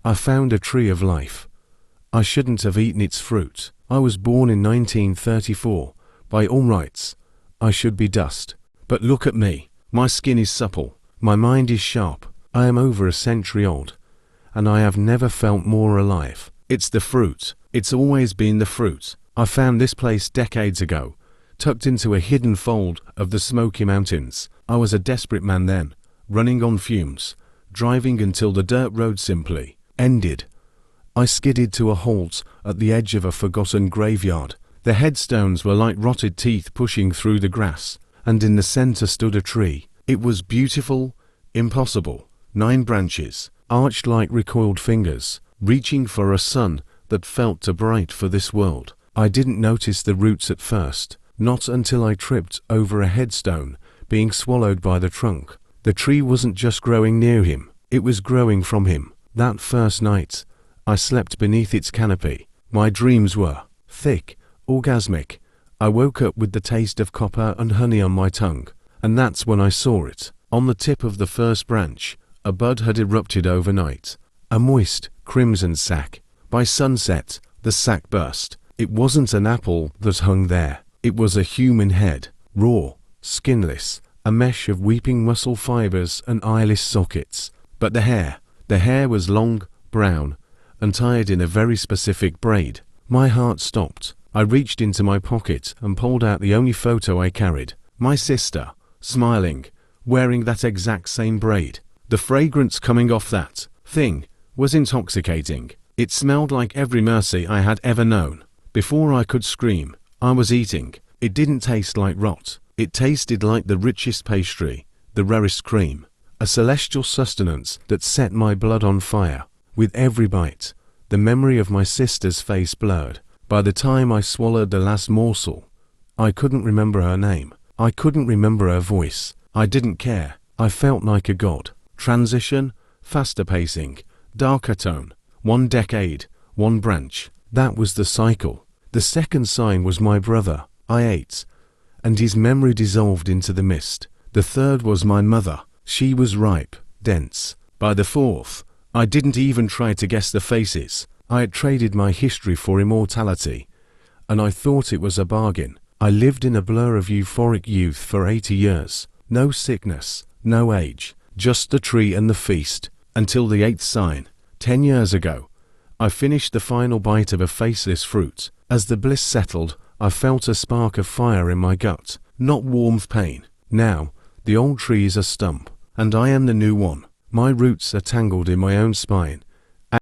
I found a tree of life. I shouldn't have eaten its fruit. I was born in 1934. By all rights, I should be dust. But look at me. My skin is supple. My mind is sharp. I am over a century old. And I have never felt more alive. It's the fruit. It's always been the fruit. I found this place decades ago, tucked into a hidden fold of the Smoky Mountains. I was a desperate man then, running on fumes, driving until the dirt road simply ended. I skidded to a halt at the edge of a forgotten graveyard. The headstones were like rotted teeth pushing through the grass, and in the center stood a tree. It was beautiful, impossible. 9 branches, arched like recoiled fingers, reaching for a sun that felt too bright for this world. I didn't notice the roots at first, not until I tripped over a headstone, being swallowed by the trunk. The tree wasn't just growing near him, it was growing from him. That first night, I slept beneath its canopy. My dreams were thick, orgasmic. I woke up with the taste of copper and honey on my tongue, and that's when I saw it. On the tip of the first branch, a bud had erupted overnight, a moist, crimson sac. By sunset, the sac burst. It wasn't an apple that hung there. It was a human head, raw, skinless, a mesh of weeping muscle fibers and eyeless sockets. But the hair was long, brown, and tied in a very specific braid. My heart stopped. I reached into my pocket and pulled out the only photo I carried. My sister, smiling, wearing that exact same braid. The fragrance coming off that thing was intoxicating. It smelled like every mercy I had ever known. Before I could scream, I was eating. It didn't taste like rot. It tasted like the richest pastry, the rarest cream, a celestial sustenance that set my blood on fire. With every bite, the memory of my sister's face blurred. By the time I swallowed the last morsel, I couldn't remember her name. I couldn't remember her voice. I didn't care. I felt like a god. Transition, faster pacing, darker tone. 1 decade, 1 branch. That was the cycle. The second sign was my brother. I ate, and his memory dissolved into the mist. The third was my mother. She was ripe, dense. By the fourth, I didn't even try to guess the faces. I had traded my history for immortality, and I thought it was a bargain. I lived in a blur of euphoric youth for 80 years. No sickness, no age, just the tree and the feast, until the 8th sign. 10 years ago, I finished the final bite of a faceless fruit. As the bliss settled, I felt a spark of fire in my gut, not warmth pain. Now, the old tree is a stump, and I am the new one. My roots are tangled in my own spine,